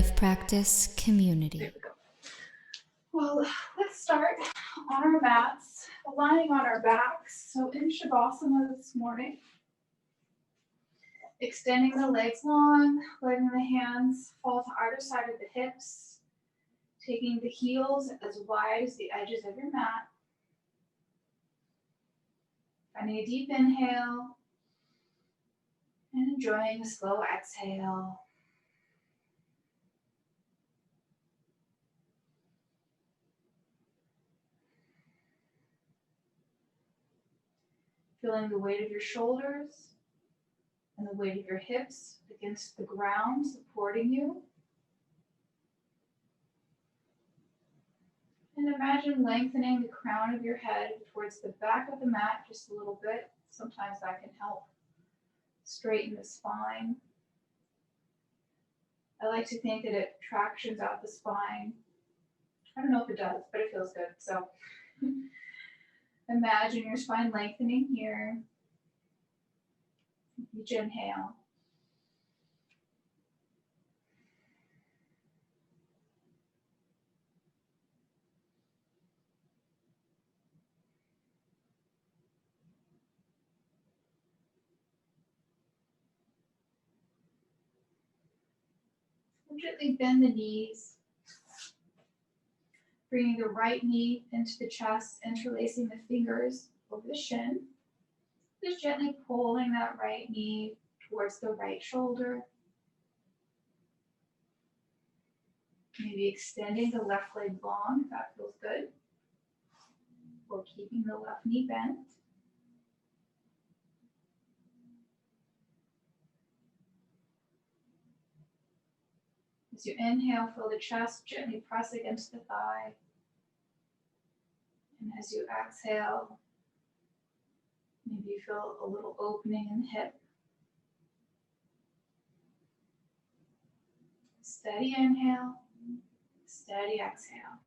life practice community. There we go. Well, let's start on our mats, lying on our backs. So in Shavasana this morning, extending the legs long, letting the hands fall to either side of the hips, taking the heels as wide as the edges of your mat. Finding a deep inhale and enjoying a slow exhale. Feeling the weight of your shoulders and the weight of your hips against the ground, supporting you. And imagine lengthening the crown of your head towards the back of the mat just a little bit. Sometimes that can help straighten the spine. I like to think that it tractions out the spine. I don't know if it does, but it feels good. So imagine your spine lengthening here. Each inhale. And gently bend the knees. Bringing the right knee into the chest, interlacing the fingers over the shin. Just gently pulling that right knee towards the right shoulder. Maybe extending the left leg long if that feels good. Or keeping the left knee bent. As you inhale, feel the chest gently press against the thigh. And as you exhale, maybe you feel a little opening in the hip. Steady inhale, steady exhale.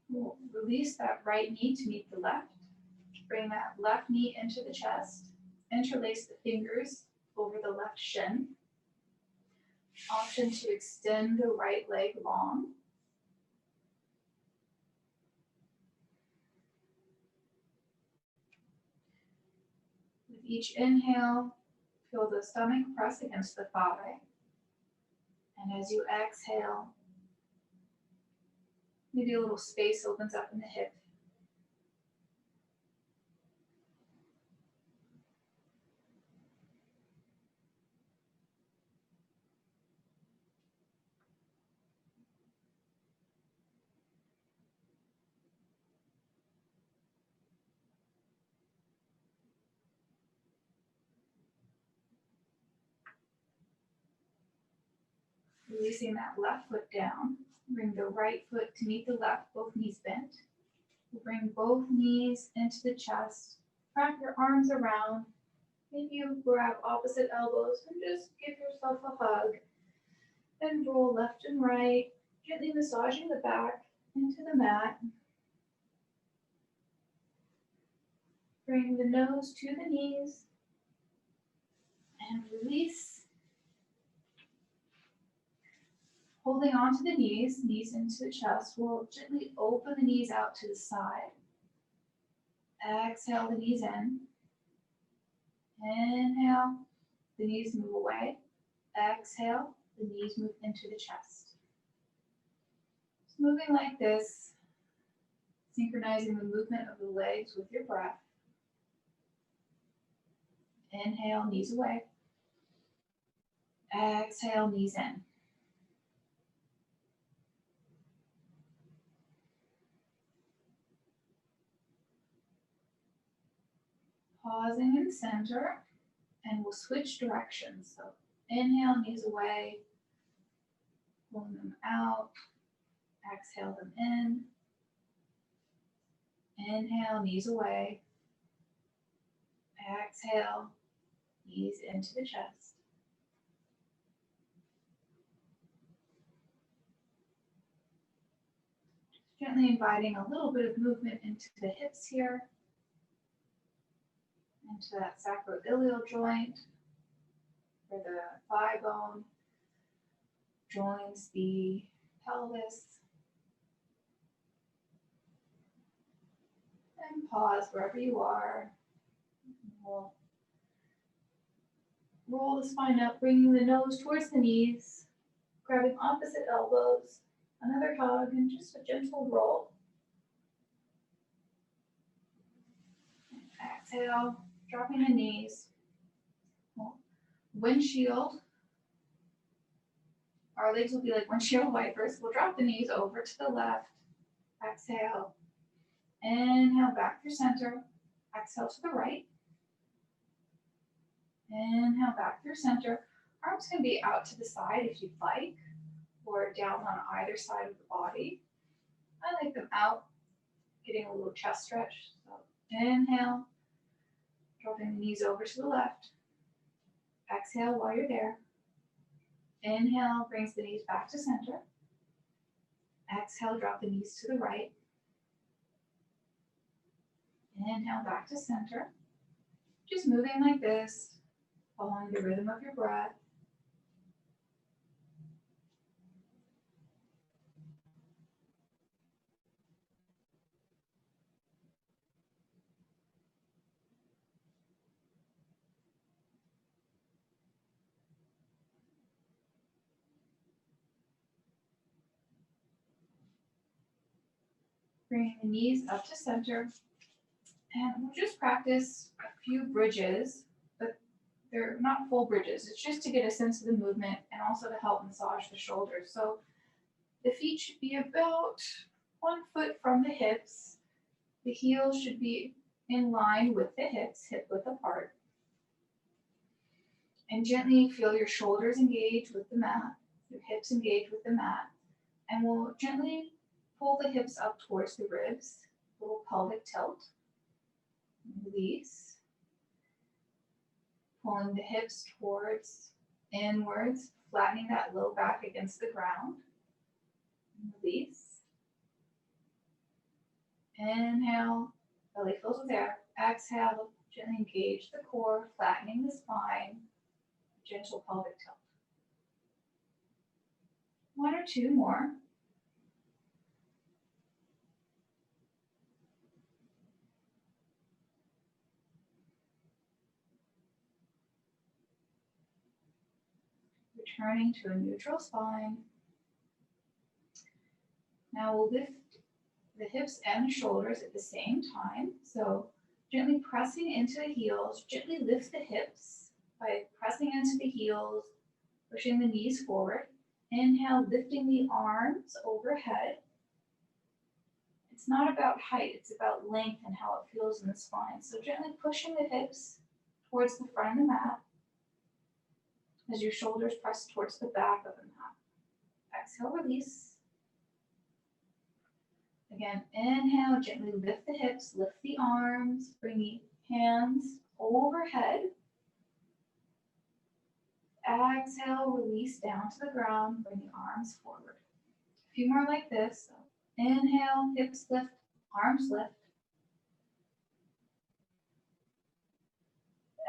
We'll release that right knee to meet the left. Bring that left knee into the chest. Interlace the fingers over the left shin. Option to extend the right leg long. With each inhale, feel the stomach press against the thigh. And as you exhale, maybe a little space opens up in the hip. Releasing that left foot down. Bring the right foot to meet the left, both knees bent. Bring both knees into the chest. Wrap your arms around. Maybe you grab opposite elbows and just give yourself a hug. And roll left and right, gently massaging the back into the mat. Bring the nose to the knees. And release. Holding onto the knees, knees into the chest, we'll gently open the knees out to the side. Exhale the knees in. Inhale, the knees move away. Exhale, the knees move into the chest. Just moving like this, synchronizing the movement of the legs with your breath. Inhale, knees away. Exhale, knees in. Pausing in center, and we'll switch directions. So inhale, knees away, pulling them out, exhale them in. Inhale, knees away, exhale, knees into the chest. Gently inviting a little bit of movement into the hips here, into that sacroiliac joint, where the thigh bone joins the pelvis. And pause wherever you are. We'll roll the spine up, bringing the nose towards the knees, grabbing opposite elbows, another hug, and just a gentle roll. Exhale, dropping the knees. Windshield. Our legs will be like windshield wipers. We'll drop the knees over to the left. Exhale. Inhale back through center. Exhale to the right. Inhale back through center. Arms can be out to the side if you'd like, or down on either side of the body. I like them out, getting a little chest stretch. So inhale, dropping the knees over to the left. Exhale while you're there. Inhale brings the knees back to center. Exhale, drop the knees to the right. Inhale back to center. Just moving like this, following the rhythm of your breath. Bringing the knees up to center. And we'll just practice a few bridges, but they're not full bridges. It's just to get a sense of the movement and also to help massage the shoulders. So the feet should be about 1 foot from the hips. The heels should be in line with the hips, hip width apart. And gently feel your shoulders engage with the mat, your hips engage with the mat. And we'll gently pull the hips up towards the ribs, little pelvic tilt. Release. Pulling the hips towards inwards, flattening that low back against the ground. Release. Inhale, belly fills with air. Exhale, gently engage the core, flattening the spine, gentle pelvic tilt. 1 or 2 more. Returning to a neutral spine. Now we'll lift the hips and the shoulders at the same time. So gently pressing into the heels, gently lift the hips by pressing into the heels, pushing the knees forward. Inhale, lifting the arms overhead. It's not about height, it's about length and how it feels in the spine. So gently pushing the hips towards the front of the mat as your shoulders press towards the back of the mat. Exhale, release. Again, inhale, gently lift the hips, lift the arms, bring the hands overhead. Exhale, release down to the ground, bring the arms forward. A few more like this. So inhale, hips lift, arms lift.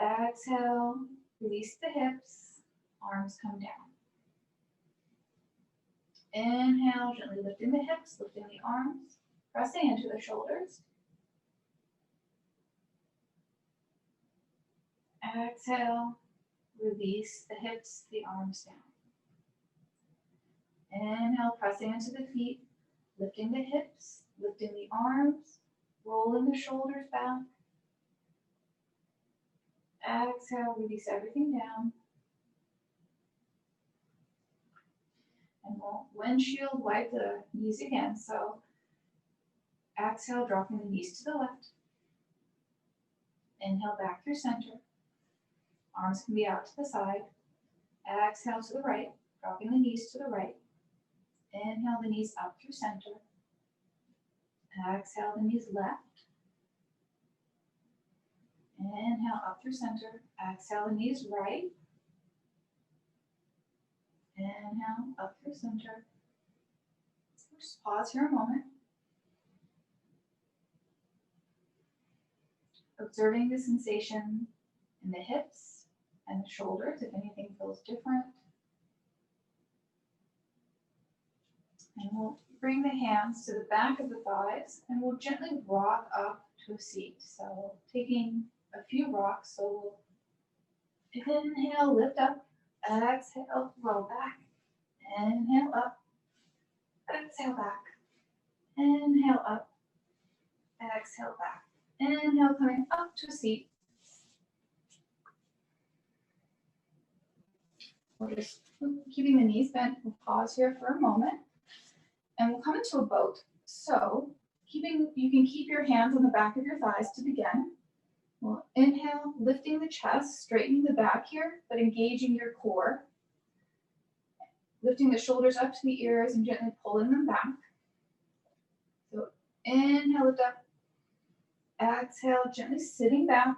Exhale, release the hips, arms come down. Inhale, gently lifting the hips, lifting the arms, pressing into the shoulders. Exhale, release the hips, the arms down. Inhale, pressing into the feet, lifting the hips, lifting the arms, rolling the shoulders back. Exhale, release everything down. And we'll windshield wipe the knees again. So exhale, dropping the knees to the left. Inhale back through center. Arms can be out to the side. Exhale to the right, dropping the knees to the right. Inhale the knees up through center. Exhale the knees left. Inhale up through center. Exhale the knees right. Inhale up through center. Just pause here a moment. observing the sensation in the hips and the shoulders, if anything feels different. And we'll bring the hands to the back of the thighs and we'll gently rock up to a seat. So taking a few rocks, so we'll inhale, lift up, exhale, roll back, inhale up, exhale back, inhale up, exhale back, inhale coming up to a seat. We're just keeping the knees bent. We'll pause here for a moment and we'll come into a boat. So you can keep your hands on the back of your thighs to begin. We'll inhale, lifting the chest, straightening the back here, but engaging your core. Lifting the shoulders up to the ears and gently pulling them back. So inhale, lift up. Exhale, gently sitting back,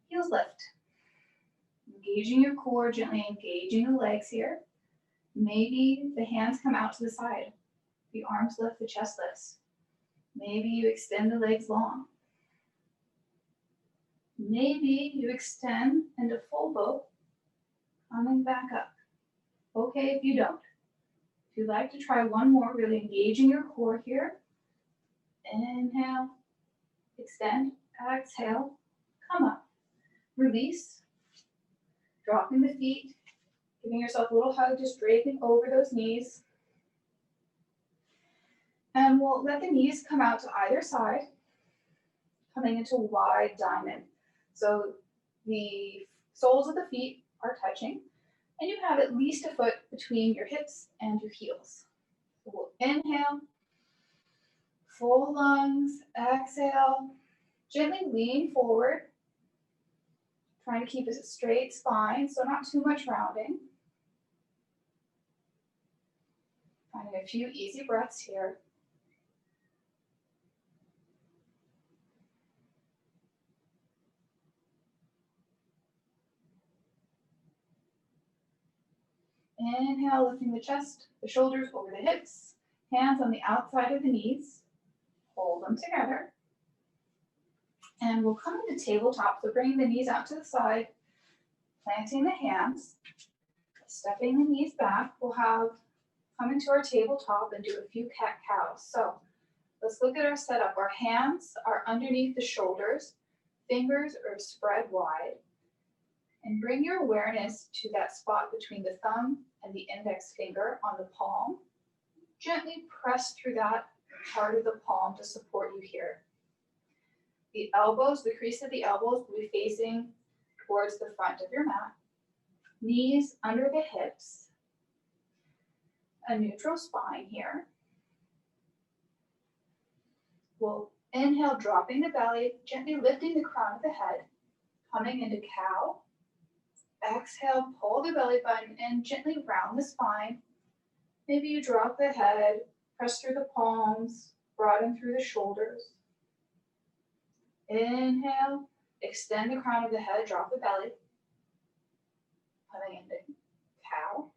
heels lift. Engaging your core, gently engaging the legs here. Maybe the hands come out to the side. The arms lift, the chest lifts. Maybe you extend the legs long. Maybe you extend into full boat, coming back up. Okay if you don't. If you'd like to try one more, really engaging your core here. Inhale, extend, exhale, come up. Release, dropping the feet, giving yourself a little hug, just draping over those knees. And we'll let the knees come out to either side, coming into a wide diamond. So the soles of the feet are touching, and you have at least a foot between your hips and your heels. So we'll inhale, full lungs, exhale, gently lean forward, trying to keep a straight spine, so not too much rounding. Finding a few easy breaths here. Inhale, lifting the chest, the shoulders over the hips, hands on the outside of the knees. Hold them together. And we'll come into tabletop, so bringing the knees out to the side, planting the hands, stepping the knees back. We'll come into our tabletop and do a few cat-cows. So let's look at our setup. Our hands are underneath the shoulders, fingers are spread wide. And bring your awareness to that spot between the thumb and the index finger on the palm. Gently press through that part of the palm to support you here. The elbows, the crease of the elbows will be facing towards the front of your mat. Knees under the hips. A neutral spine here. We'll inhale, dropping the belly, gently lifting the crown of the head, coming into cow. Exhale, pull the belly button in, gently round the spine. Maybe you drop the head, press through the palms, broaden through the shoulders. Inhale, extend the crown of the head, drop the belly. Coming into cow.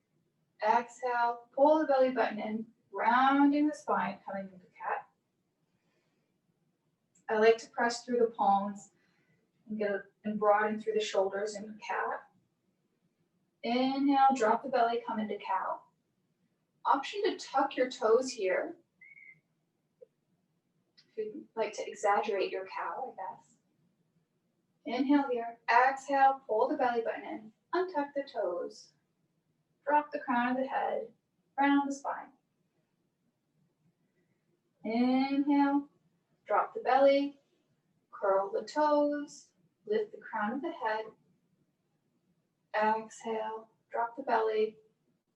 Exhale, pull the belly button in, rounding the spine, coming into cat. I like to press through the palms and broaden through the shoulders into cat. Inhale, drop the belly, come into cow. Option to tuck your toes here. If you'd like to exaggerate your cow, I guess. Inhale here, exhale, pull the belly button in, untuck the toes. Drop the crown of the head, round the spine. Inhale, drop the belly, curl the toes, lift the crown of the head. Exhale, drop the belly,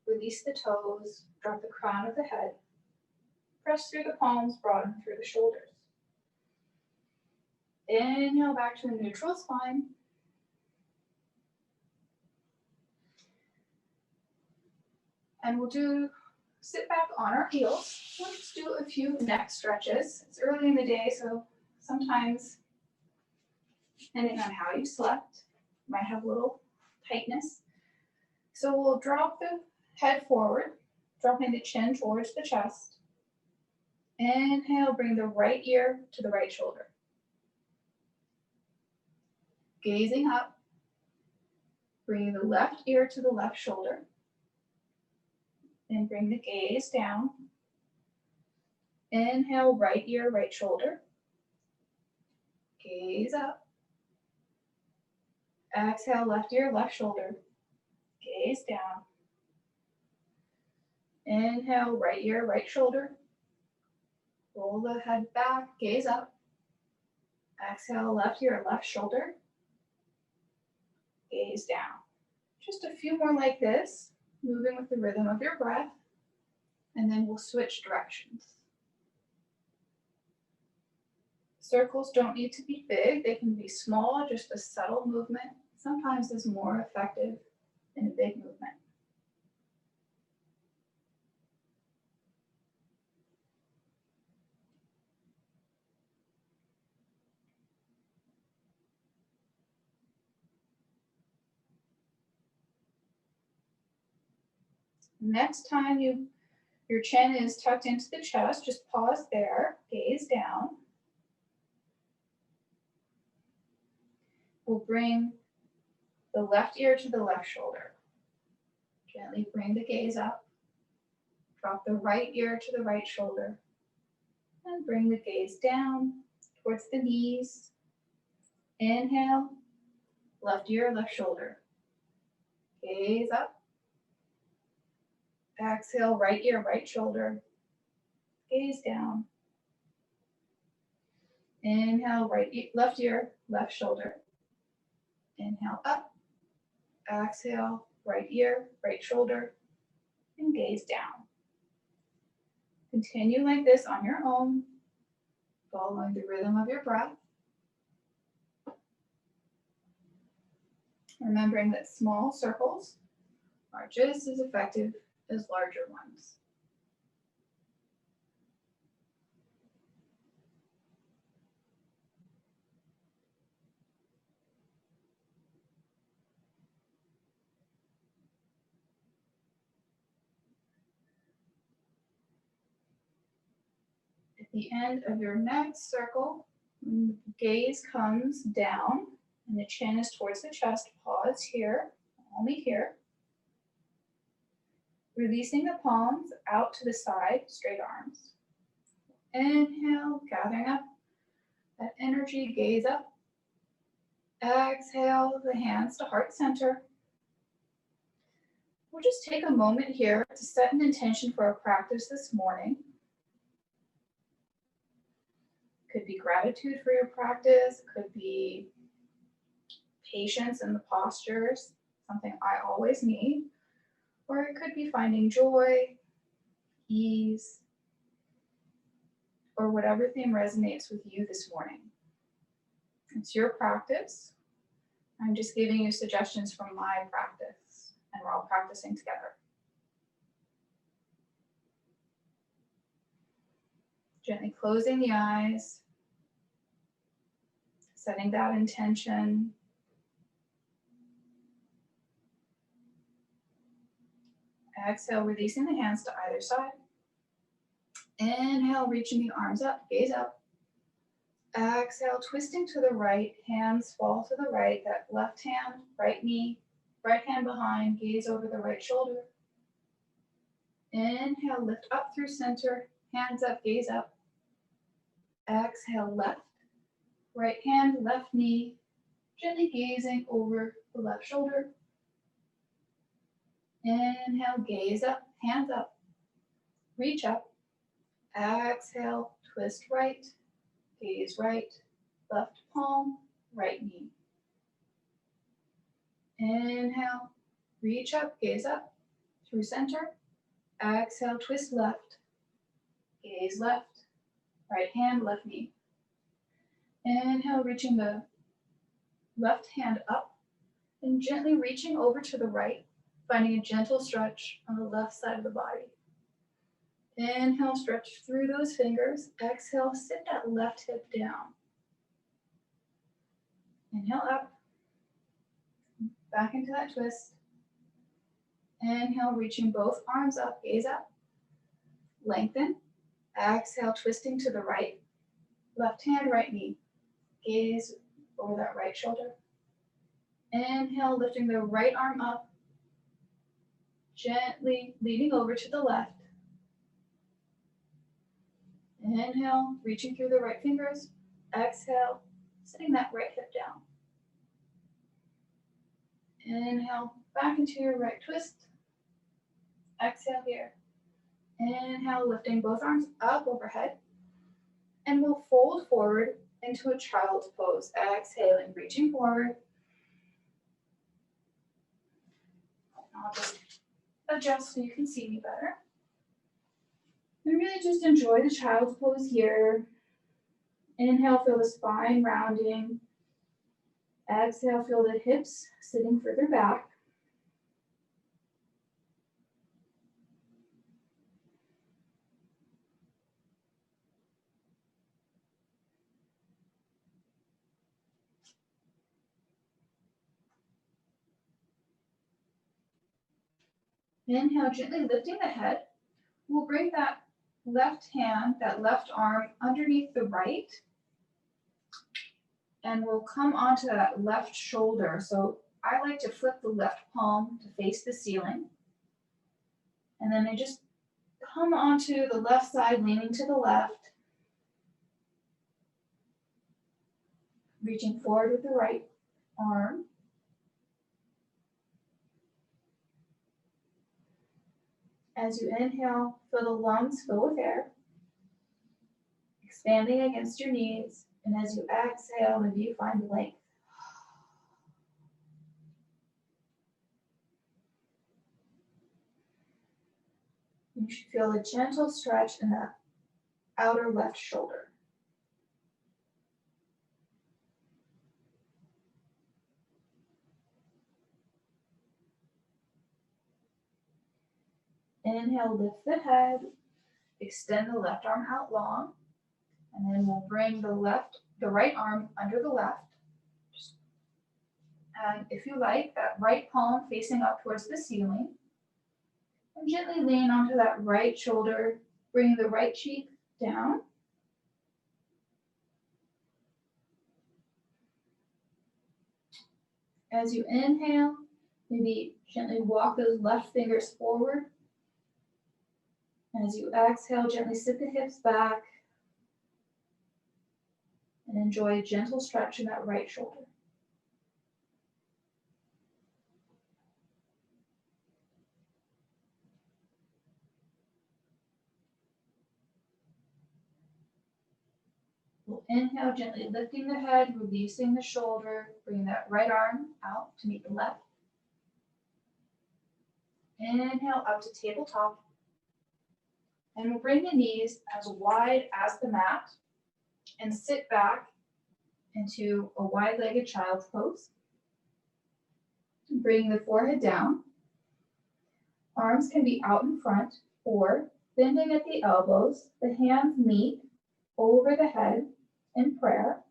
release the toes, drop the crown of the head. Press through the palms, broaden through the shoulders. Inhale back to a neutral spine. And we'll sit back on our heels. We'll just do a few neck stretches. It's early in the day, so sometimes, depending on how you slept, you might have a little tightness. So we'll drop the head forward, dropping the chin towards the chest. Inhale, bring the right ear to the right shoulder. gazing up, bringing the left ear to the left shoulder, and bring the gaze down. Inhale, right ear, right shoulder. Gaze up. Exhale, left ear, left shoulder. Gaze down. Inhale, right ear, right shoulder. Roll the head back, gaze up. Exhale, left ear, left shoulder. Gaze down. Just a few more like this, moving with the rhythm of your breath, and then we'll switch directions. Circles don't need to be big, they can be small, just a subtle movement. Sometimes is more effective than a big movement. Next time your chin is tucked into the chest, just pause there, gaze down. We'll bring the left ear to the left shoulder. Gently bring the gaze up. Drop the right ear to the right shoulder. And bring the gaze down towards the knees. Inhale, left ear, left shoulder. Gaze up. Exhale, right ear, right shoulder. Gaze down. Inhale, left ear, left shoulder. Inhale up. Exhale, right ear, right shoulder, and gaze down. Continue like this on your own, following the rhythm of your breath. Remembering that small circles are just as effective as larger ones. At the end of your next circle, when the gaze comes down and the chin is towards the chest, pause here, only here. Releasing the palms out to the side, straight arms. Inhale, gathering up that energy, gaze up. Exhale the hands to heart center. We'll just take a moment here to set an intention for our practice this morning. Could be gratitude for your practice, could be patience in the postures, something I always need, or it could be finding joy, ease, or whatever theme resonates with you this morning. It's your practice. I'm just giving you suggestions from my practice, and we're all practicing together. Gently closing the eyes, setting that intention. Exhale, releasing the hands to either side. Inhale, reaching the arms up, gaze up. Exhale, twisting to the right, hands fall to the right, that left hand, right knee, right hand behind, gaze over the right shoulder. Inhale, lift up through center, hands up, gaze up. Exhale, left, right hand, left knee, gently gazing over the left shoulder. Inhale, gaze up, hands up, reach up. Exhale, twist right, gaze right, left palm, right knee. Inhale, reach up, gaze up, through center. Exhale, twist left, gaze left, right hand, left knee. Inhale, reaching the left hand up and gently reaching over to the right, finding a gentle stretch on the left side of the body. Inhale, stretch through those fingers. Exhale, sit that left hip down. Inhale up, back into that twist. Inhale, reaching both arms up, gaze up. Lengthen. Exhale, twisting to the right. Left hand, right knee. Gaze over that right shoulder. Inhale, lifting the right arm up, gently leaning over to the left. Inhale, reaching through the right fingers. Exhale, sitting that right hip down. Inhale, back into your right twist. Exhale here. Inhale, lifting both arms up overhead. And we'll fold forward into a child's pose. Exhaling, reaching forward. I'll just adjust so you can see me better. And really just enjoy the child's pose here. Inhale, feel the spine rounding. Exhale, feel the hips sitting further back. Inhale, gently lifting the head. We'll bring that left hand, that left arm underneath the right. And we'll come onto that left shoulder. So I like to flip the left palm to face the ceiling. And then I just come onto the left side, leaning to the left. Reaching forward with the right arm. As you inhale, feel the lungs fill with air, expanding against your knees. And as you exhale, maybe you find length. You should feel a gentle stretch in the outer left shoulder. Inhale, lift the head, extend the left arm out long, and then we'll bring the right arm under the left. And if you like, that right palm facing up towards the ceiling. And gently lean onto that right shoulder, bringing the right cheek down. As you inhale, maybe gently walk those left fingers forward. And as you exhale, gently sit the hips back and enjoy a gentle stretch in that right shoulder. We'll inhale, gently lifting the head, releasing the shoulder, bring that right arm out to meet the left. Inhale up to tabletop. And we'll bring the knees as wide as the mat and sit back into a wide-legged child's pose. Bring the forehead down. Arms can be out in front or bending at the elbows. The hands meet over the head in prayer,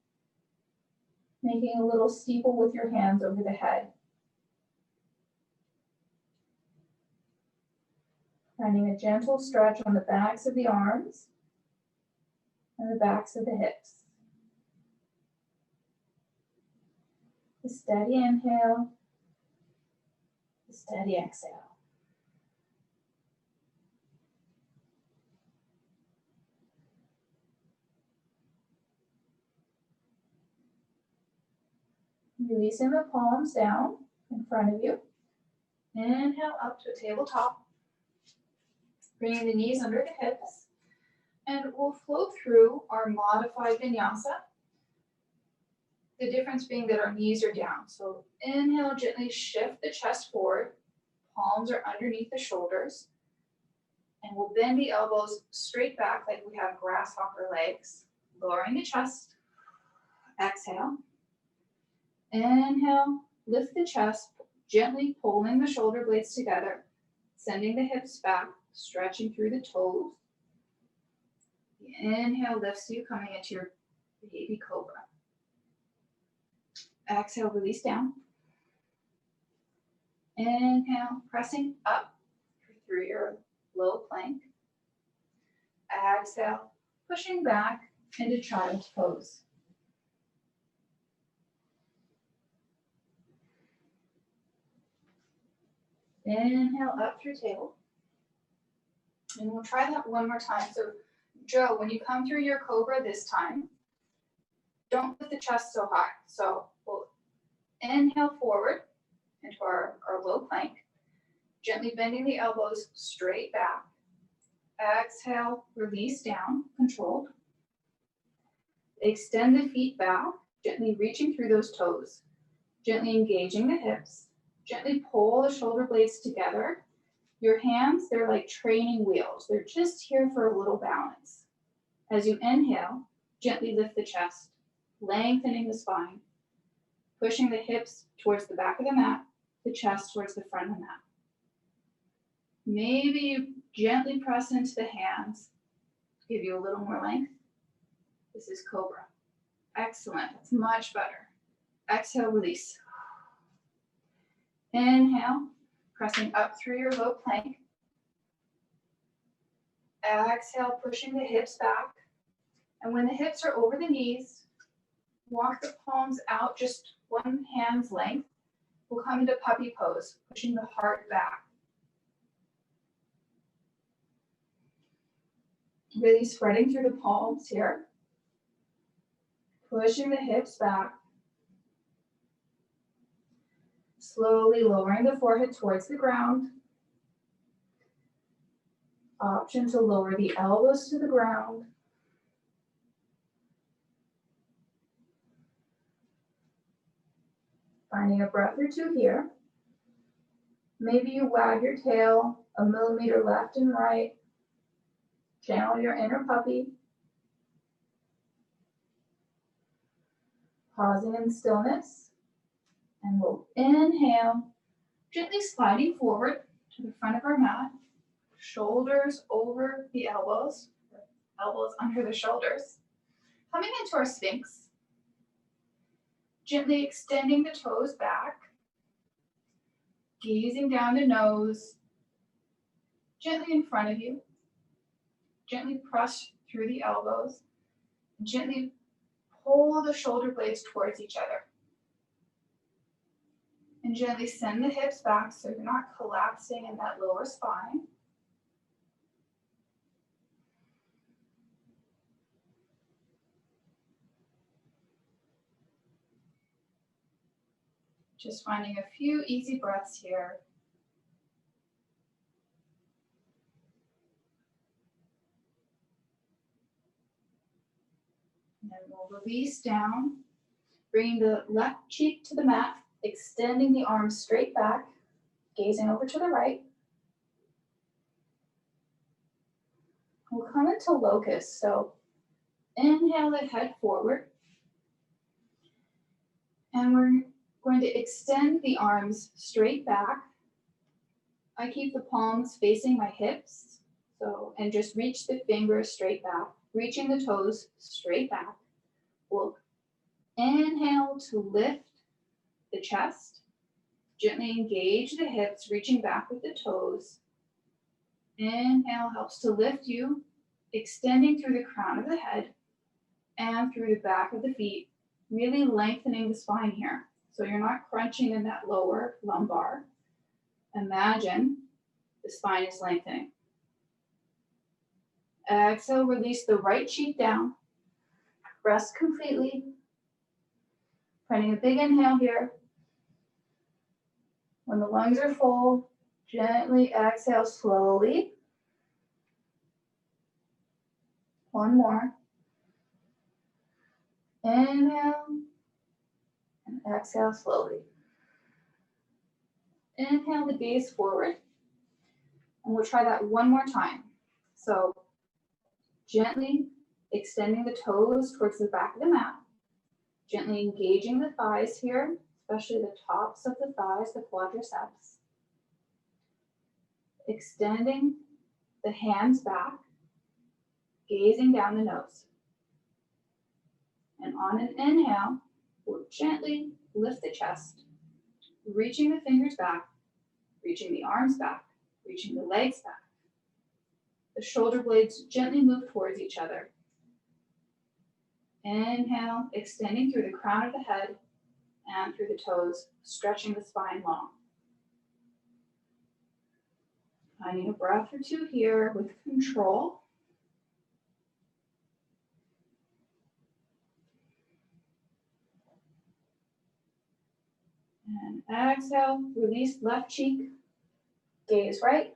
making a little steeple with your hands over the head. Finding a gentle stretch on the backs of the arms and the backs of the hips. A steady inhale, a steady exhale. Releasing the palms down in front of you. Inhale up to a tabletop. Bringing the knees under the hips. And we'll flow through our modified vinyasa. The difference being that our knees are down. So inhale, gently shift the chest forward. Palms are underneath the shoulders. And we'll bend the elbows straight back like we have grasshopper legs. Lowering the chest. Exhale. Inhale, lift the chest, gently pulling the shoulder blades together, sending the hips back, stretching through the toes. The inhale lifts you, coming into your baby cobra. Exhale, release down. Inhale, pressing up through your low plank. Exhale, pushing back into child's pose. Inhale up through table. And we'll try that one more time. So Joe, when you come through your cobra this time, don't put the chest so high. So we'll inhale forward into our low plank, gently bending the elbows straight back. Exhale, release down, controlled. Extend the feet back, gently reaching through those toes, gently engaging the hips, gently pull the shoulder blades together. Your hands, they're like training wheels. They're just here for a little balance. As you inhale, gently lift the chest, lengthening the spine, pushing the hips towards the back of the mat, the chest towards the front of the mat. Maybe you gently press into the hands, give you a little more length. This is cobra. Excellent, that's much better. Exhale, release. Inhale, pressing up through your low plank. Exhale, pushing the hips back. And when the hips are over the knees, walk the palms out just one hand's length. We'll come into puppy pose, pushing the heart back. Really spreading through the palms here. Pushing the hips back. Slowly lowering the forehead towards the ground. Option to lower the elbows to the ground. Finding a breath or two here. Maybe you wag your tail a millimeter left and right. Channel your inner puppy. Pausing in stillness. And we'll inhale, gently sliding forward to the front of our mat. Shoulders over the elbows, elbows under the shoulders. Coming into our Sphinx. Gently extending the toes back. Gazing down the nose. Gently in front of you. Gently press through the elbows. Gently pull the shoulder blades towards each other. And gently send the hips back so you're not collapsing in that lower spine. Just finding a few easy breaths here. And then we'll release down, bringing the left cheek to the mat, extending the arms straight back, gazing over to the right. We'll come into locust. So inhale the head forward. And we're going to extend the arms straight back. I keep the palms facing my hips. And just reach the fingers straight back, reaching the toes straight back. We'll inhale to lift the chest. Gently engage the hips, reaching back with the toes. Inhale helps to lift you, extending through the crown of the head and through the back of the feet, really lengthening the spine here. So you're not crunching in that lower lumbar. Imagine the spine is lengthening. Exhale, release the right cheek down. Rest completely. Finding a big inhale here. When the lungs are full, gently exhale slowly. One more. Inhale and exhale slowly. Inhale the gaze forward. And we'll try that one more time. So gently extending the toes towards the back of the mat. Gently engaging the thighs here, especially the tops of the thighs, the quadriceps. Extending the hands back, gazing down the nose. And on an inhale, we'll gently lift the chest, reaching the fingers back, reaching the arms back, reaching the legs back. The shoulder blades gently move towards each other. Inhale, extending through the crown of the head and through the toes, stretching the spine long. Finding a breath or two here with control. And exhale, release left cheek, gaze right.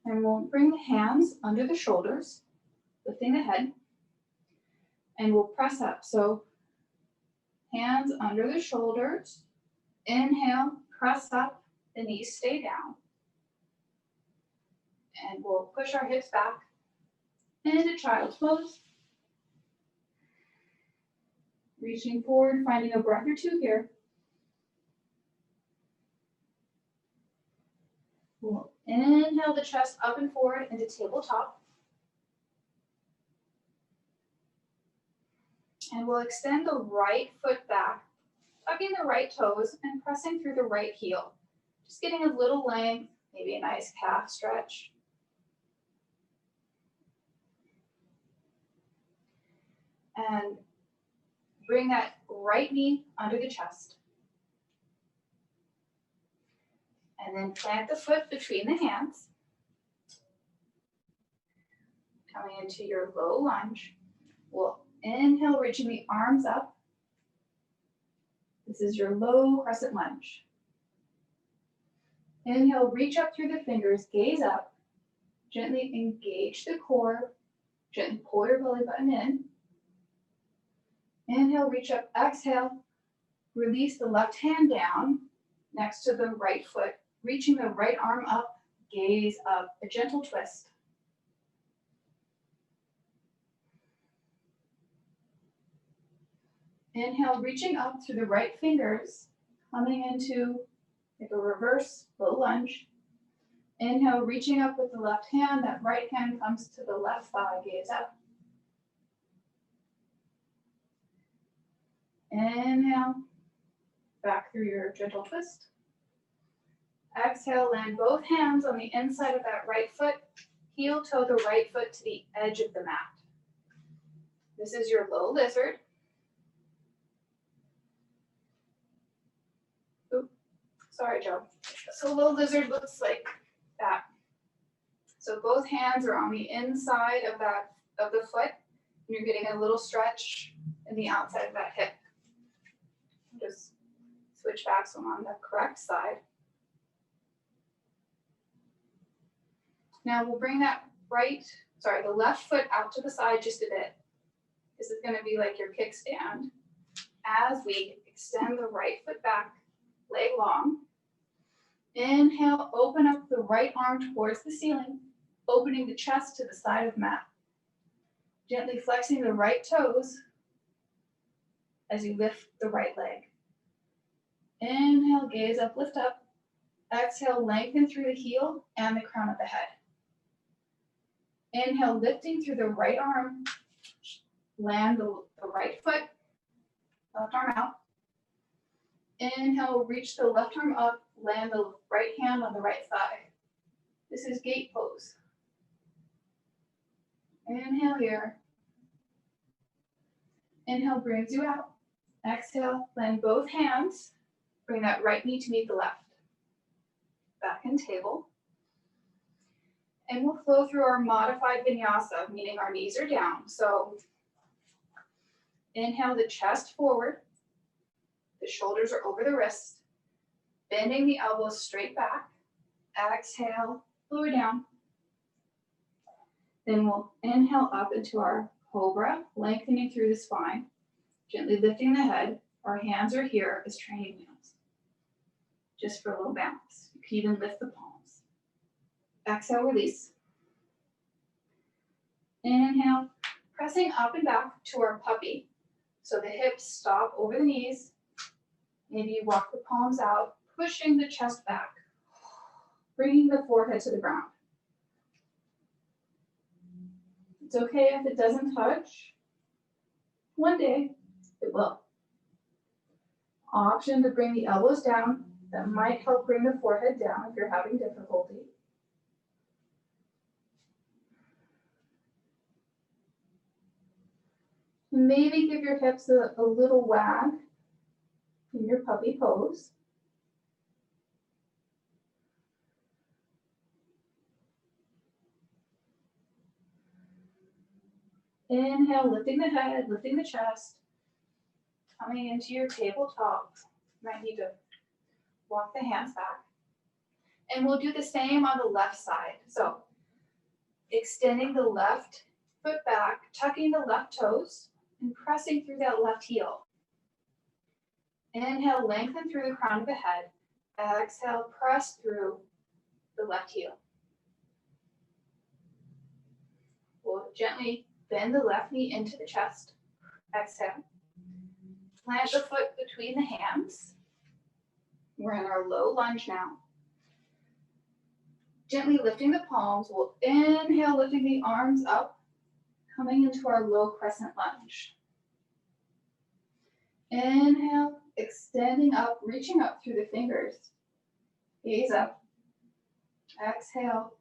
And we'll bring the hands under the shoulders, lifting the head, and we'll press up. So hands under the shoulders, inhale, press up, the knees stay down. And we'll push our hips back into child's pose. Reaching forward, finding a breath or two here. We'll inhale the chest up and forward into tabletop. And we'll extend the right foot back, tucking the right toes and pressing through the right heel. Just getting a little length, maybe a nice calf stretch. And bring that right knee under the chest. And then plant the foot between the hands. Coming into your low lunge. We'll inhale, reaching the arms up. This is your low crescent lunge. Inhale, reach up through the fingers, gaze up. Gently engage the core. Gently pull your belly button in. Inhale, reach up, exhale. Release the left hand down next to the right foot, reaching the right arm up, gaze up, a gentle twist. Inhale, reaching up through the right fingers, coming into like a reverse low lunge. Inhale, reaching up with the left hand, that right hand comes to the left thigh, gaze up. Inhale, back through your gentle twist. Exhale, land both hands on the inside of that right foot, heel toe the right foot to the edge of the mat. This is your low lizard. Oops, sorry, Joe. So low lizard looks like that. So both hands are on the inside of the foot, and you're getting a little stretch in the outside of that hip. Just switch back so I'm on the correct side. Now we'll bring that the left foot out to the side just a bit. This is going to be like your kickstand. As we extend the right foot back, leg long. Inhale, open up the right arm towards the ceiling, opening the chest to the side of the mat. Gently flexing the right toes as you lift the right leg. Inhale, gaze up, lift up. Exhale, lengthen through the heel and the crown of the head. Inhale, lifting through the right arm. Land the right foot, left arm out. Inhale, reach the left arm up, land the right hand on the right thigh. This is gate pose. Inhale here. Inhale brings you out. Exhale, land both hands. Bring that right knee to meet the left. Back in table. And we'll flow through our modified vinyasa, meaning our knees are down. So inhale the chest forward. The shoulders are over the wrist. Bending the elbows straight back. Exhale, lower down. Then we'll inhale up into our cobra, lengthening through the spine. Gently lifting the head. Our hands are here as training wheels. Just for a little balance. You can even lift the palms. Exhale, release. Inhale, pressing up and back to our puppy. So the hips stop over the knees. Maybe you walk the palms out, pushing the chest back, bringing the forehead to the ground. It's okay if it doesn't touch. One day, it will. Option to bring the elbows down. That might help bring the forehead down if you're having difficulty. Maybe give your hips a little wag in your puppy pose. Inhale, lifting the head, lifting the chest, coming into your tabletop. You might need to walk the hands back. And we'll do the same on the left side. So extending the left foot back, tucking the left toes, and pressing through that left heel. Inhale, lengthen through the crown of the head. Exhale, press through the left heel. We'll gently bend the left knee into the chest. Exhale. Plant the foot between the hands. We're in our low lunge now. Gently lifting the palms. We'll inhale, lifting the arms up, coming into our low crescent lunge. Inhale, extending up, reaching up through the fingers. Gaze up. Exhale,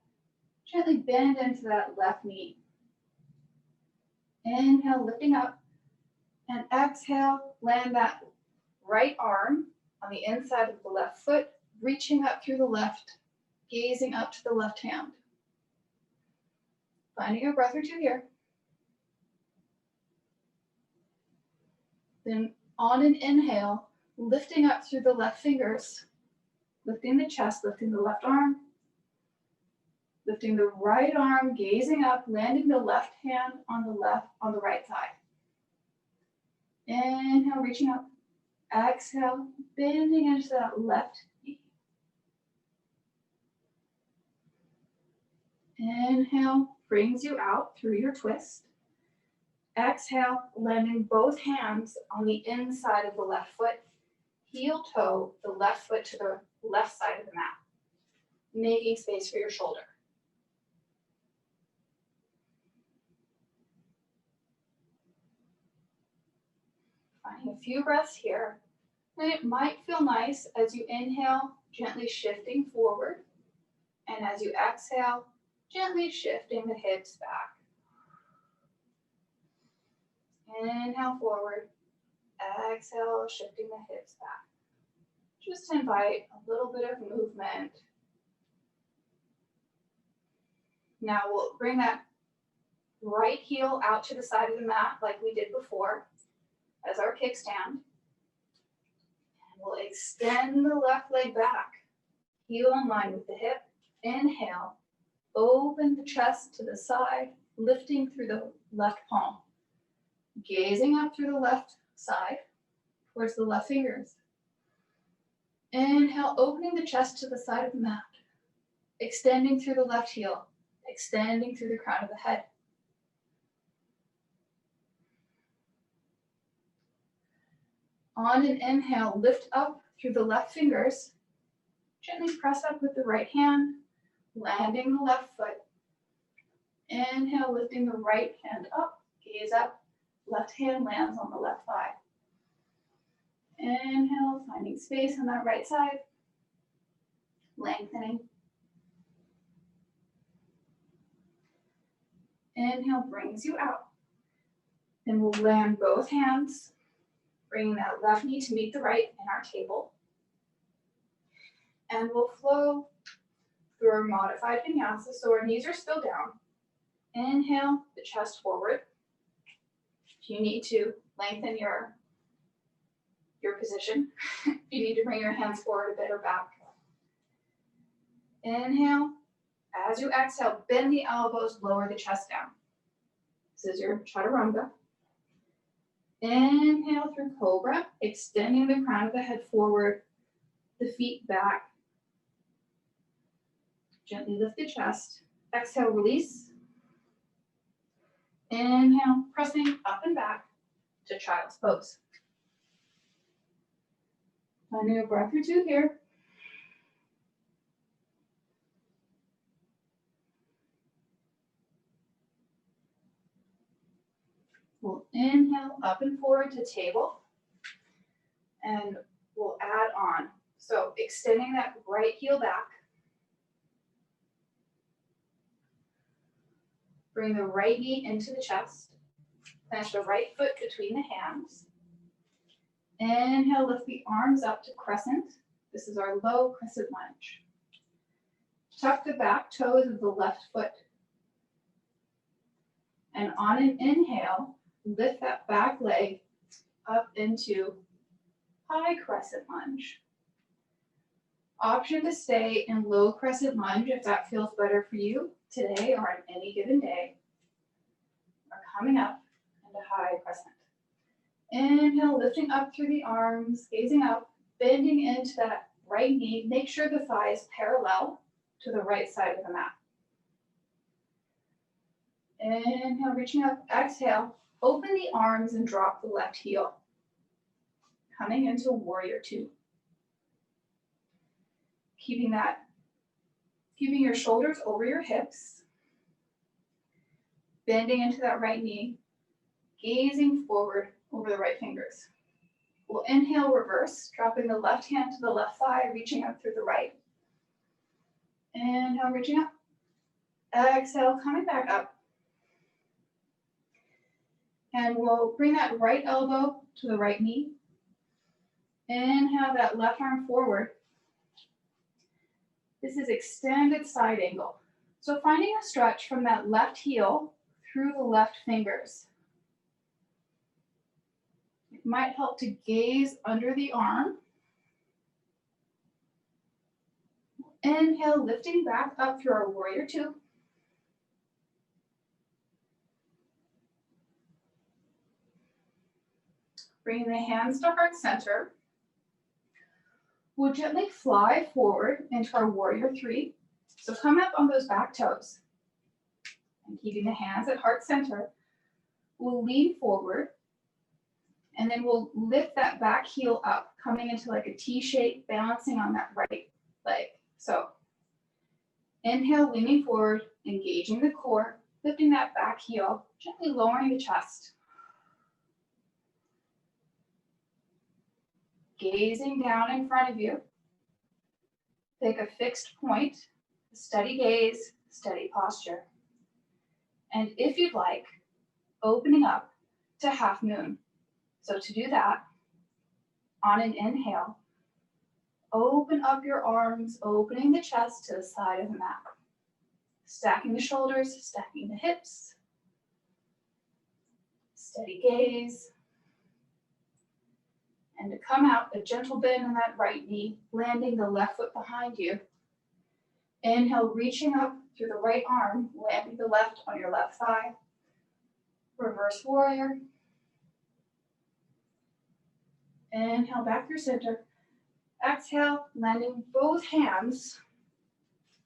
gently bend into that left knee. Inhale, lifting up, and exhale, land that right arm on the inside of the left foot, reaching up through the left, gazing up to the left hand. Finding a breath or two here. Then on an inhale, lifting up through the left fingers, lifting the chest, lifting the left arm, lifting the right arm, gazing up, landing the left hand on the right side. Inhale, reaching up. Exhale, bending into that left knee. Inhale, brings you out through your twist. Exhale, landing both hands on the inside of the left foot. Heel toe the left foot to the left side of the mat, making space for your shoulder. Finding a few breaths here. And it might feel nice as you inhale, gently shifting forward. And as you exhale, gently shifting the hips back. Inhale forward. Exhale, shifting the hips back. Just invite a little bit of movement. Now we'll bring that right heel out to the side of the mat like we did before as our kickstand. And we'll extend the left leg back, heel in line with the hip. Inhale, open the chest to the side, lifting through the left palm. Gazing up through the left side towards the left fingers. Inhale, opening the chest to the side of the mat. Extending through the left heel. Extending through the crown of the head. On an inhale, lift up through the left fingers. Gently press up with the right hand, landing the left foot. Inhale, lifting the right hand up, gaze up. Left hand lands on the left thigh. Inhale, finding space on that right side. Lengthening. Inhale brings you out. Then we'll land both hands, bringing that left knee to meet the right in our table. And we'll flow through our modified vinyasa, so our knees are still down. Inhale, the chest forward. If you need to lengthen your position, if you need to bring your hands forward a bit or back. Inhale. As you exhale, bend the elbows, lower the chest down. This is your chaturanga. Inhale through cobra, extending the crown of the head forward, the feet back. Gently lift the chest. Exhale, release. Inhale, pressing up and back to child's pose. Finding a breath or two here. We'll inhale up and forward to table. And we'll add on. So extending that right heel back. Bring the right knee into the chest. Plant the right foot between the hands. Inhale, lift the arms up to crescent. This is our low crescent lunge. Tuck the back toes of the left foot. And on an inhale, lift that back leg up into high crescent lunge. Option to stay in low crescent lunge if that feels better for you today or on any given day. Or coming up into high crescent. Inhale, lifting up through the arms, gazing up, bending into that right knee. Make sure the thigh is parallel to the right side of the mat. Inhale, reaching up, exhale, open the arms and drop the left heel. Coming into warrior two. Keeping your shoulders over your hips, bending into that right knee, gazing forward over the right fingers. We'll inhale, reverse, dropping the left hand to the left thigh, reaching up through the right. Inhale, reaching up. Exhale, coming back up. And we'll bring that right elbow to the right knee. Inhale, that left arm forward. This is extended side angle. So finding a stretch from that left heel through the left fingers. It might help to gaze under the arm. Inhale, lifting back up through our warrior two. Bringing the hands to heart center. We'll gently fly forward into our warrior three. So come up on those back toes. And keeping the hands at heart center, we'll lean forward. And then we'll lift that back heel up, coming into like a T shape, balancing on that right leg. So inhale, leaning forward, engaging the core, lifting that back heel, gently lowering the chest. Gazing down in front of you. Take a fixed point, steady gaze, steady posture. And if you'd like, opening up to half moon. So to do that, on an inhale, open up your arms, opening the chest to the side of the mat. Stacking the shoulders, stacking the hips. Steady gaze. And to come out, a gentle bend in that right knee, landing the left foot behind you. Inhale, reaching up through the right arm, landing the left on your left thigh. Reverse warrior. Inhale, back through center. Exhale, landing both hands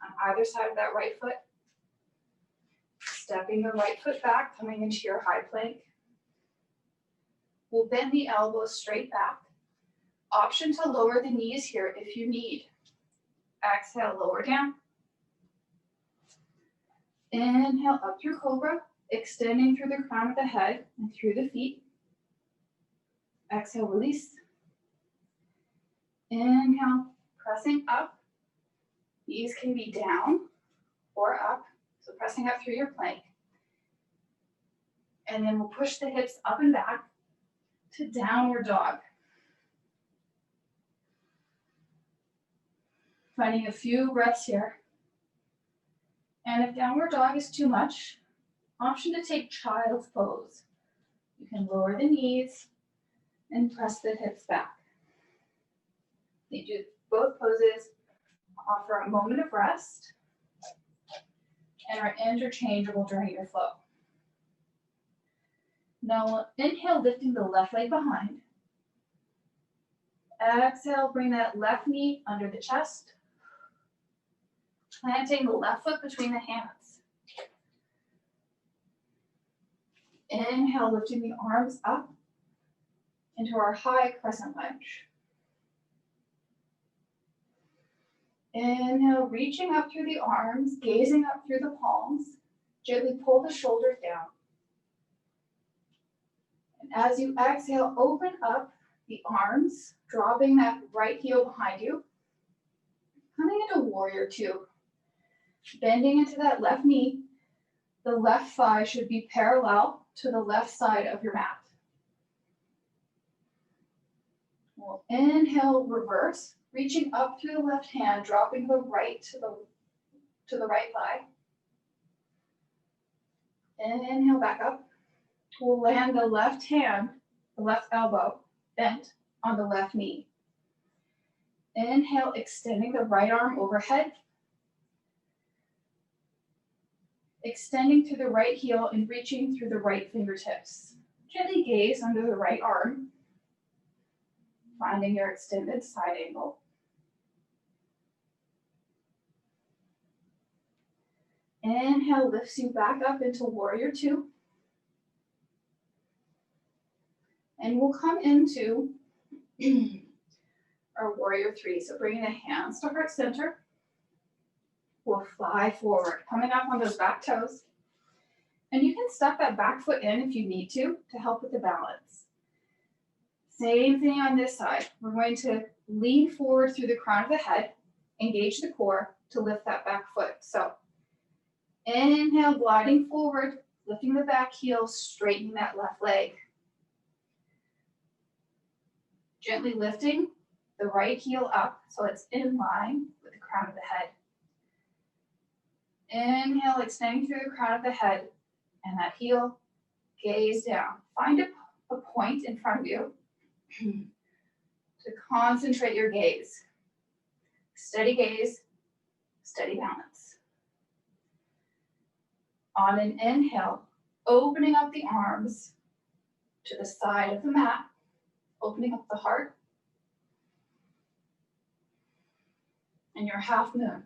on either side of that right foot. Stepping the right foot back, coming into your high plank. We'll bend the elbows straight back. Option to lower the knees here if you need. Exhale, lower down. Inhale, up through cobra, extending through the crown of the head and through the feet. Exhale, release. Inhale, pressing up. Knees can be down or up, so pressing up through your plank. And then we'll push the hips up and back to downward dog. Finding a few breaths here. And if downward dog is too much, option to take child's pose. You can lower the knees and press the hips back. You do both poses, offer a moment of rest, and are interchangeable during your flow. Now inhale, lifting the left leg behind. Exhale, bring that left knee under the chest. Planting the left foot between the hands. Inhale, lifting the arms up into our high crescent lunge. Inhale, reaching up through the arms, gazing up through the palms. Gently pull the shoulders down. And as you exhale, open up the arms, dropping that right heel behind you. Coming into warrior two. Bending into that left knee. The left thigh should be parallel to the left side of your mat. We'll inhale, reverse, reaching up through the left hand, dropping the right to the right thigh. Inhale back up. We'll land the left hand, the left elbow, bent on the left knee. Inhale, extending the right arm overhead. Extending through the right heel and reaching through the right fingertips. Gently gaze under the right arm, finding your extended side angle. Inhale lifts you back up into warrior two. And we'll come into our warrior three. So bringing the hands to heart center. We'll fly forward, coming up on those back toes. And you can step that back foot in if you need to help with the balance. Same thing on this side. We're going to lean forward through the crown of the head, engage the core to lift that back foot. So inhale, gliding forward, lifting the back heel, straightening that left leg. Gently lifting the right heel up so it's in line with the crown of the head. Inhale, extending through the crown of the head and that heel, gaze down. Find a point in front of you to concentrate your gaze. Steady gaze, steady balance. On an inhale, opening up the arms to the side of the mat, opening up the heart, and your half moon.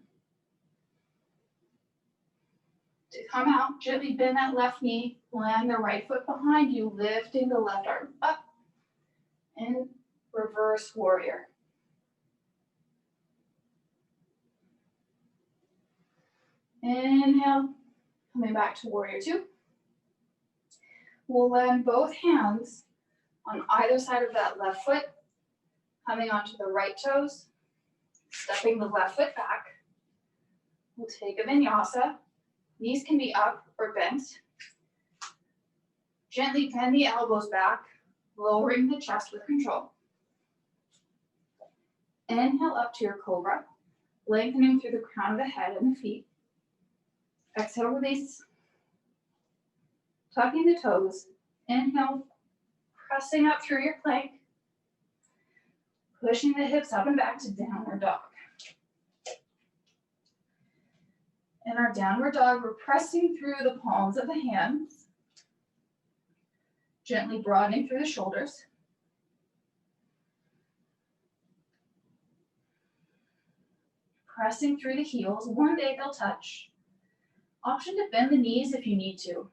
To come out, gently bend that left knee, land the right foot behind you, lifting the left arm up, and reverse warrior. Inhale, coming back to warrior two. We'll land both hands on either side of that left foot, coming onto the right toes, stepping the left foot back. We'll take a vinyasa. Knees can be up or bent. Gently bend the elbows back, lowering the chest with control. Inhale up to your cobra, lengthening through the crown of the head and the feet. Exhale, release. Tucking the toes. Inhale, pressing up through your plank. Pushing the hips up and back to downward dog. In our downward dog, we're pressing through the palms of the hands, gently broadening through the shoulders. Pressing through the heels. One day they'll touch. Option to bend the knees if you need to.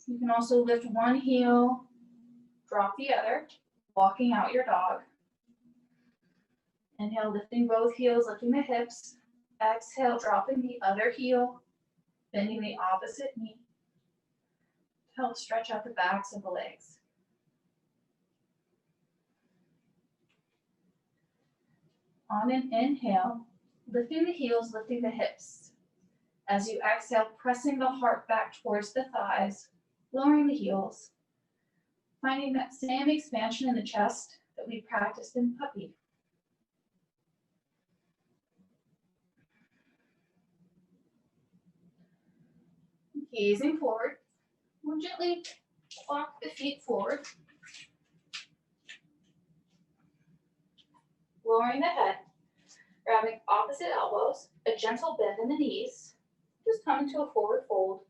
You can also lift one heel, drop the other, walking out your dog. Inhale, lifting both heels, lifting the hips. Exhale, dropping the other heel, bending the opposite knee to help stretch out the backs of the legs. On an inhale, lifting the heels, lifting the hips. As you exhale, pressing the heart back towards the thighs, lowering the heels, finding that same expansion in the chest that we practiced in puppy. Gazing forward, we'll gently walk the feet forward, lowering the head, grabbing opposite elbows, a gentle bend in the knees, just coming to a forward fold,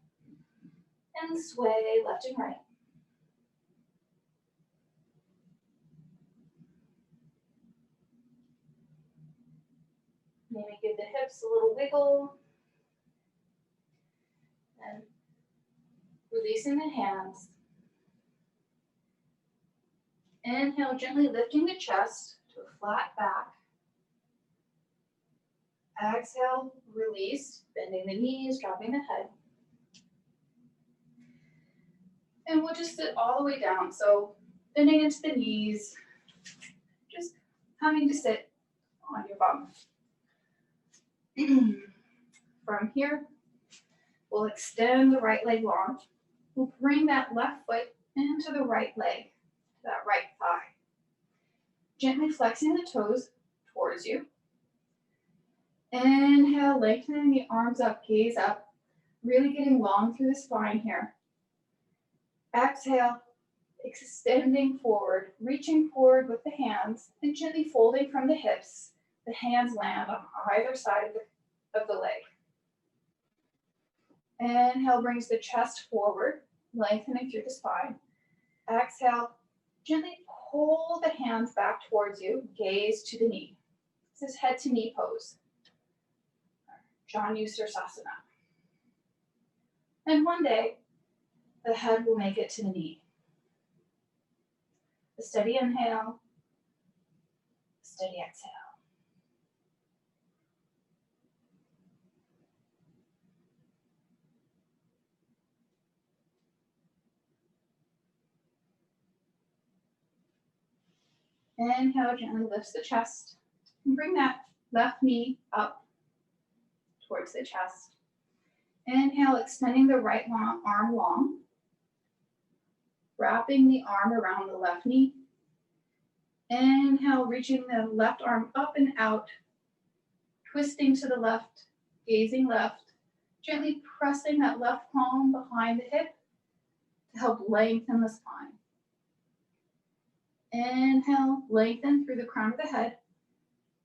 and sway left and right. Maybe give the hips a little wiggle. And releasing the hands. Inhale, gently lifting the chest to a flat back. Exhale, release, bending the knees, dropping the head. And we'll just sit all the way down. So bending into the knees, just coming to sit on your bum. From here, we'll extend the right leg long. We'll bring that left foot and to the right leg, to that right thigh. Gently flexing the toes towards you. Inhale, lengthening the arms up, gaze up, really getting long through the spine here. Exhale, extending forward, reaching forward with the hands, and gently folding from the hips. The hands land on either side of the leg. Inhale brings the chest forward, lengthening through the spine. Exhale, gently pull the hands back towards you, gaze to the knee. This is head to knee pose. Janusirsasana. And one day, the head will make it to the knee. A steady inhale, a steady exhale. Inhale, gently lifts the chest. And bring that left knee up towards the chest. Inhale, extending the right arm long. Wrapping the arm around the left knee. Inhale, reaching the left arm up and out. Twisting to the left, gazing left. Gently pressing that left palm behind the hip to help lengthen the spine. Inhale, lengthen through the crown of the head.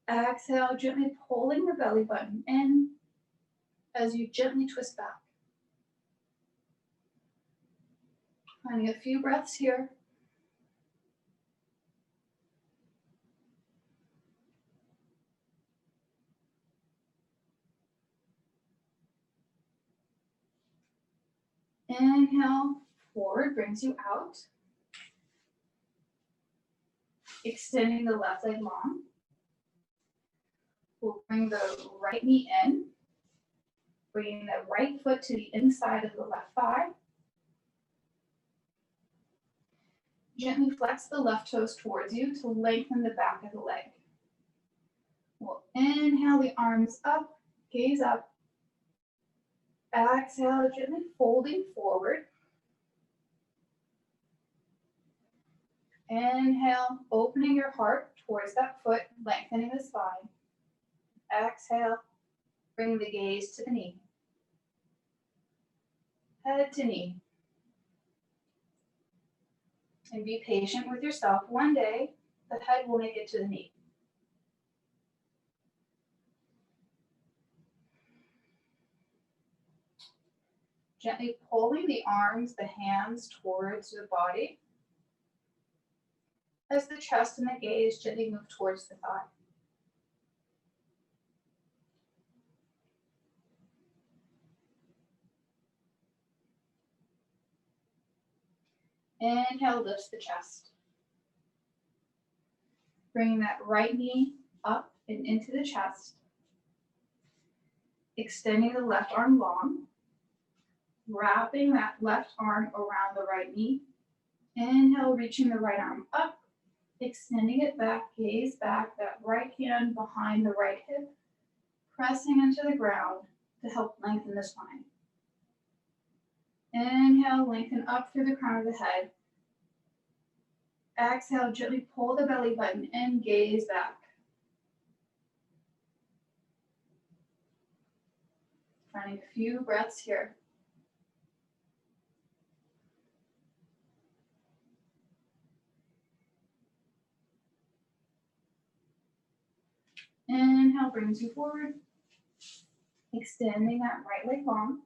Exhale, gently pulling the belly button in as you gently twist back. Finding a few breaths here. Inhale, forward brings you out. Extending the left leg long. We'll bring the right knee in, bringing the right foot to the inside of the left thigh. Gently flex the left toes towards you to lengthen the back of the leg. We'll inhale the arms up, gaze up. Exhale, gently folding forward. Inhale, opening your heart towards that foot, lengthening the spine. Exhale, bring the gaze to the knee. Head to knee. And be patient with yourself. One day, the head will make it to the knee. Gently pulling the arms, the hands towards the body as the chest and the gaze gently move towards the thigh. Inhale, lifts the chest. Bringing that right knee up and into the chest. Extending the left arm long. Wrapping that left arm around the right knee. Inhale, reaching the right arm up. Extending it back, gaze back, that right hand behind the right hip. Pressing into the ground to help lengthen the spine. Inhale, lengthen up through the crown of the head. Exhale, gently pull the belly button in, gaze back. Finding a few breaths here. Inhale brings you forward. Extending that right leg long.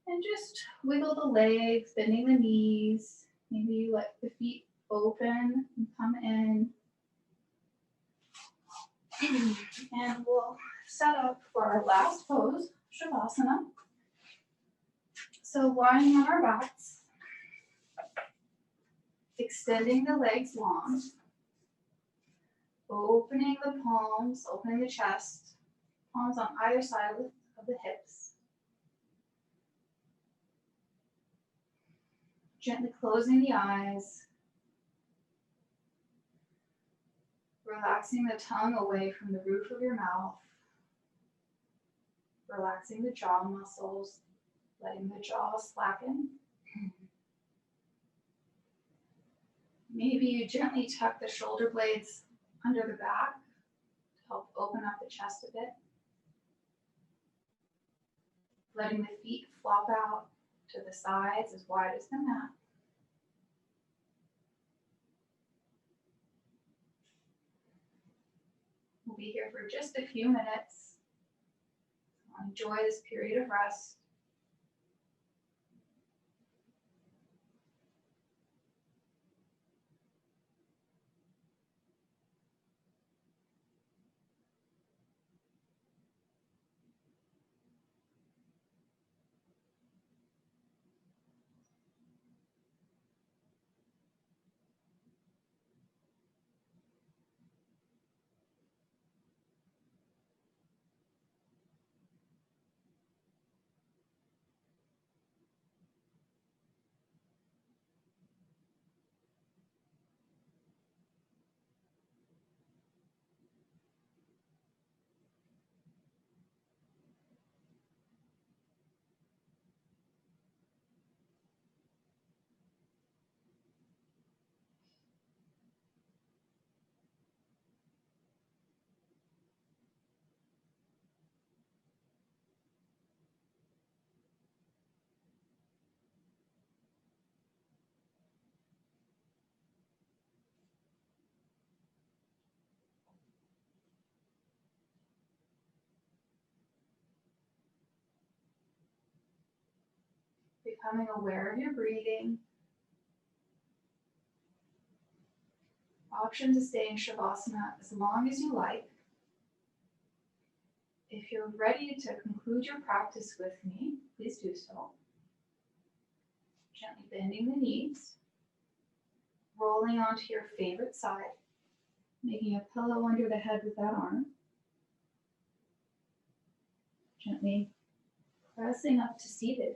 And just wiggle the legs, bending the knees. Maybe you let the feet open and come in. And we'll set up for our last pose, Shavasana. So lying on our backs, extending the legs long, opening the palms, opening the chest, palms on either side of the hips. Gently closing the eyes, relaxing the tongue away from the roof of your mouth, relaxing the jaw muscles, letting the jaw slacken. Maybe you gently tuck the shoulder blades under the back to help open up the chest a bit. Letting the feet flop out to the sides as wide as the mat. We'll be here for just a few minutes. Enjoy this period of rest. Becoming aware of your breathing. Option to stay in Shavasana as long as you like. If you're ready to conclude your practice with me, please do so. Gently bending the knees, rolling onto your favorite side, making a pillow under the head with that arm. Gently pressing up to seated.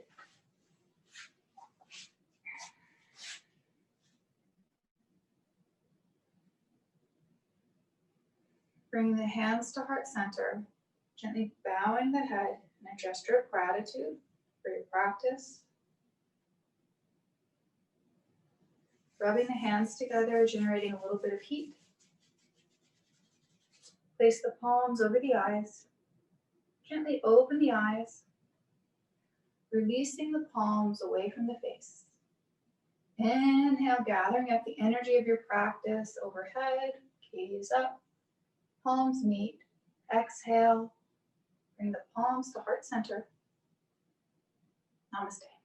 Bring the hands to heart center, gently bowing the head in a gesture of gratitude for your practice. Rubbing the hands together, generating a little bit of heat. Place the palms over the eyes. Gently open the eyes, releasing the palms away from the face. Inhale, gathering up the energy of your practice overhead, gaze up, palms meet. Exhale, bring the palms to heart center. Namaste.